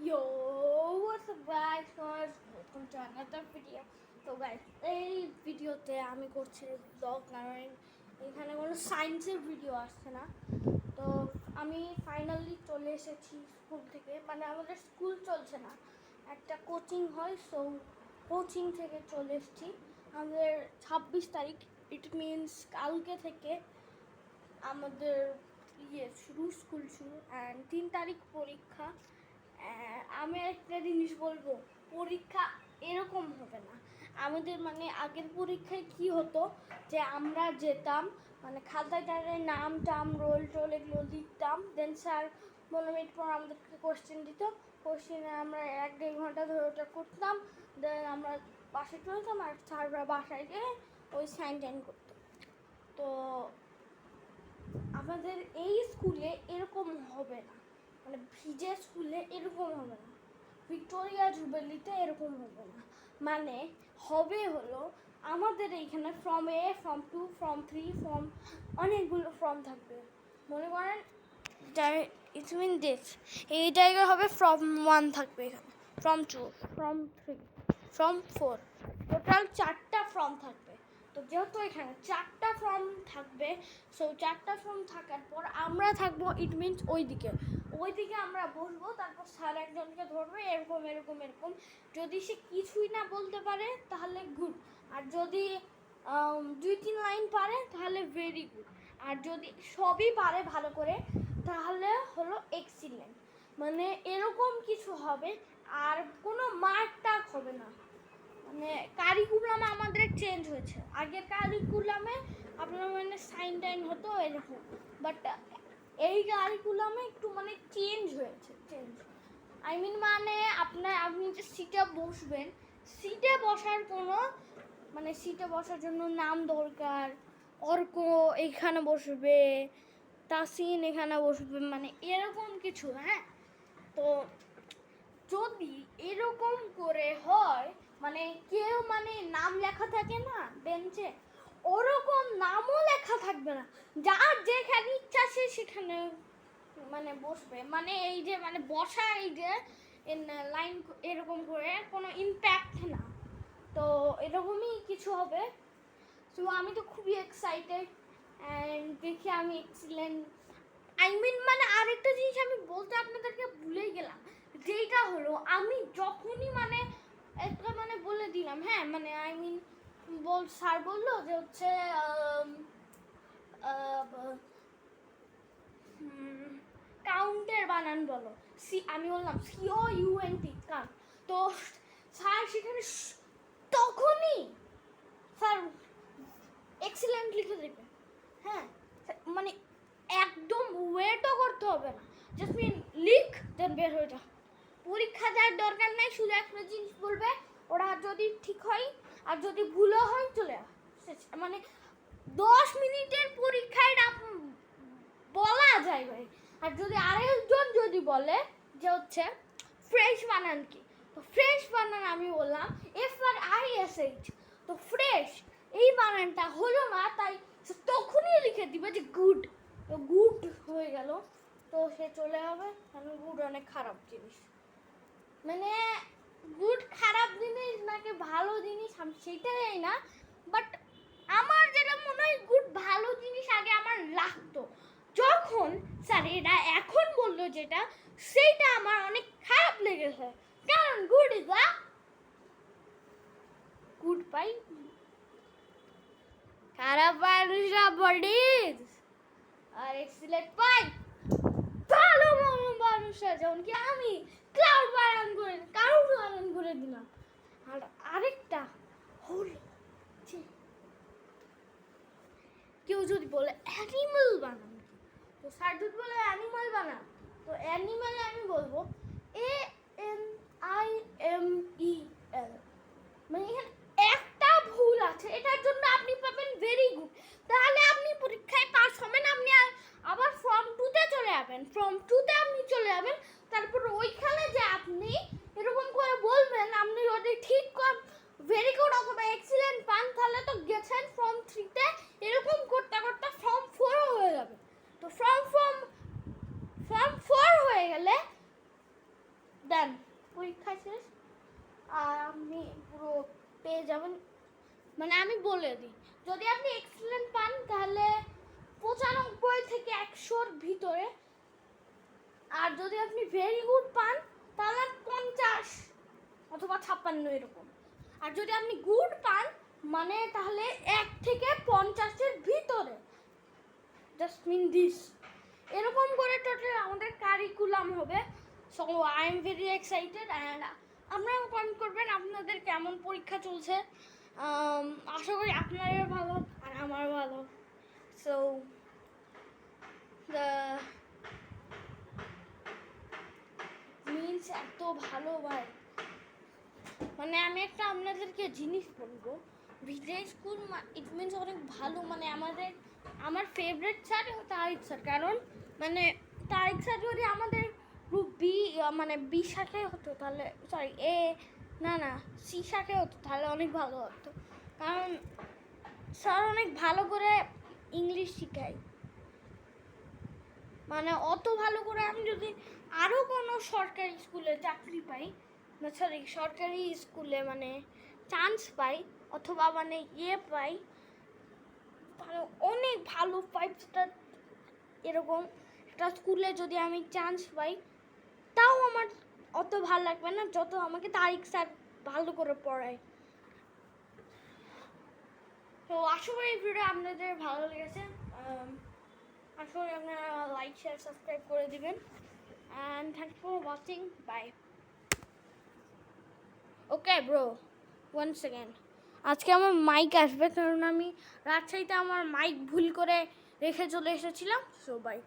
Yo, what's up guys? Welcome to another video. তো guys, এই ভিডিওতে আমি করছি ব্লগ, কারণ এখানে কোনো সায়েন্সের ভিডিও আসছে না। তো আমি ফাইনালি চলে এসেছি স্কুল থেকে, মানে আমাদের স্কুল চলছে না, একটা কোচিং হয়, সো কোচিং থেকে চলে এসেছি। আমাদের 26 তারিখ, ইট মিনস কালকে থেকে আমাদের স্কুল শুরু, অ্যান্ড 3 তারিখ পরীক্ষা। আমি একটা জিনিস বলবো, পরীক্ষা এরকম হবে না আমাদের। মানে আগের পরীক্ষায় কি হতো যে আমরা যেতাম, মানে খাতায় নাম টাম রোল টোল এগুলো লিখতাম, দেন স্যার 15 মিনিট পর আমাদেরকে কোশ্চেন দিত, কোশ্চেনে আমরা 1-1.5 ঘন্টা ধরে ওটা করতাম, দেন আমরা বাসায় চলতাম, আর স্যাররা বাসায় গিয়ে ওই সাইন টাইন করতো। তো আমাদের এই স্কুলে এরকম হবে না, মানে ভিজে স্কুলে এরকম হবে না, ভিক্টোরিয়া জুবেলিতে এরকম হবে না। মানে হবে হলো আমাদের এইখানে ফর্ম এ, ফর্ম 2, ফর্ম 3, ফর্ম অনেকগুলো ফর্ম থাকবে। মনে করেন ইটস মিন দিস, এই জায়গায় হবে ফর্ম 1 থাকবে, এখানে ফর্ম 2, ফর্ম 3, ফর্ম 4, টোটাল 4টা ফর্ম থাকবে। তো যেহেতু এখানে 4টা ফর্ম থাকবে, সো 4টা ফর্ম থাকার পর আমরা থাকবো, ইট মিনস ওইদিকে আমরা বসবো, তারপর স্যার একজনকে ধরবে, এরকম এরকম এরকম। যদি সে কিছুই না বলতে পারে তাহলে গুড, আর যদি 2-3 লাইন পারে তাহলে ভেরি গুড, আর যদি সবই পারে ভালো করে তাহলে হলো এক্সিলেন্ট। মানে এরকম কিছু হবে, আর কোনো মার্ক টাক হবে না। মানে কারিকুলাম আমাদের চেঞ্জ হয়েছে, আগের কারিকুলামে আপনার মানে সাইন টাইন হতো এরকম, বাট এই কারিকুলামে একটু মানে চেঞ্জ হয়েছে। আই মিন মানে আপনি যে সিটে বসবেন, সিটে বসার কোনো মানে সিটে বসার জন্য নাম দরকার, অর্ক এখানে বসবে, তাসিন এখানে বসবে, মানে এরকম কিছু। হ্যাঁ, তো যদি এরকম করে হয়, মানে কেউ মানে নাম লেখা থাকে না বেঞ্চে, ওরকম নামও লেখা থাকবে না, যার যেখানে ইচ্ছা সে সেখানে মানে বসবে। মানে এই যে মানে বসা, এই যে লাইন এরকম করে কোনো ইম্প্যাক্ট না। তো এরকমই কিছু হবে। তো আমি তো খুবই এক্সাইটেড, অ্যান্ড দেখি আমি এক্সিলেন্ট। আই মিন মানে আরেকটা জিনিস আমি বলতে আপনাদেরকে ভুলেই গেলাম, যেটা হলো আমি যখনই মানে একটা মানে বলে দিলাম, হ্যাঁ মানে আই মিন স্যার বললো যে হচ্ছে কাউন্টের বানান বলো, আমি বললাম COUNT কাউন্ট। তো স্যার সেখানে তখনই স্যার এক্সিলেন্ট লিখে দেবে। হ্যাঁ, মানে একদম ওয়েটও করতে হবে না, জাস্ট মিন লিখ দেন বের হয়ে যা। পরীক্ষা দেওয়ার দরকার নাই, শুধু একটা জিনিস বলবে, ওরা যদি ঠিক হয় আর যদি ভুলও হয় চলে মানে 10 মিনিটের পরীক্ষায় বলা যায় ভাই। আর যদি আরেকজন যদি বলে যে হচ্ছে ফ্রেশ বানান কি, তো ফ্রেশ বানান আমি বললাম FRISH, তো ফ্রেশ এই বানানটা হলো না, তাই তখনই লিখে দিবে যে গুড, তো গুড হয়ে গেল, তো সে চলে যাবে। কারণ গুড অনেক খারাপ জিনিস, মানে গুড খারাপ জিনিস নাকি ভালো জিনিস আমি সেটা জানি না, বাট আমার যেটা মনে হয় গুড ভালো জিনিস আগে আমার লাগতো, যখন স্যার এরা এখন বললো যেটা, সেইটা আমার অনেক খারাপ লেগেছে। কারণ গুড ইজ আ গুড পাই, খারাপ মানুষরা বডিজ, আর এক্সিলেন্ট পাই ভালো মানুষরা, যেমন কি আমি ক্লাউড বানান করে দিলাম। আর আরেকটা হলো যে কেউ যদি বলে অ্যানিমাল বানান, তো স্যার যদি বলে অ্যানিমাল বানান, তো অ্যানিমালে আমি বলবো ANIMEL। মানে এখানে একটা ভুল আছে, এটার জন্য আপনি পাবেন ভেরি গুড, তাহলে আপনি পরীক্ষায় পাস হবেন। আপনি আবার ফর্ম 2-তে চলে যাবেন, ফর্ম 2-তে আপনি চলে যাবেন, তারপর ওইখানে যে আপনি এরকম করে বলবেন, আপনি যদি ঠিক ভেরি গুড অথবা এক্সিলেন্ট পান, তাহলে তো গেছেন ফর্ম 3-তে, এরকম করতে করতে ফর্ম 4 হয়ে যাবে। তো ফর্ম 4 হয়ে গেলে দেন, পরীক্ষা শেষ আর আপনি পুরো পেয়ে যাবেন। মানে আমি বলে দিই, যদি আপনি এক্সেলেন্ট পান তাহলে 95 থেকে 100-র ভিতরে, আর যদি আপনি ভেরি গুড পান তাহলে 50 অথবা 56 এরকম। আর যদি আপনি গুড পান মানে তাহলে 1 থেকে 50-এর ভিতরে, জাস্ট মিন দিস। এরকম করে টোটাল আমাদের কারিকুলাম হবে। So I am very excited and আপনারাও কমেন্ট করবেন আপনাদের কেমন পরীক্ষা চলছে। আশা করি আপনারও ভালো আর আমার ভালো। সো দ্য মিনস এত ভালো ভাই, মানে আমি একটা আপনাদেরকে জিনিস বলবো, ভিজে স্কুল ইট মিনস অনেক ভালো। মানে আমার ফেভারিট স্যার তারিক স্যার, কারণ মানে তারিক স্যার যদি আমাদের গ্রুপ বি মানে বি শাখে হতো তাহলে, সরি না সি শাখে হতো তাহলে অনেক ভালো হতো, কারণ স্যার অনেক ভালো করে ইংলিশ শেখায়। মানে অত ভালো করে আমি যদি আরও কোনো সরকারি স্কুলে চাকরি পাই, না সরি সরকারি স্কুলে মানে চান্স পাই অথবা মানে পাই, মানে অনেক ভালো 5 স্টার এরকম একটা স্কুলে যদি আমি চান্স পাই, তাও আমার অত ভালো লাগবে না যত আমাকে তারিক স্যার ভালো করে পড়ায়। তো আশা করি এই ভিডিও আপনাদের ভালো লেগেছে। আশা করি আপনারা লাইক শেয়ার সাবস্ক্রাইব করে দিবেন and thanks for watching, bye. Okay bro, one second, আজকে আমার মাইক আসবে কারণ আমি রাজশাহীতে আমার মাইক ভুল করে রেখে চলে এসেছিলাম। So by.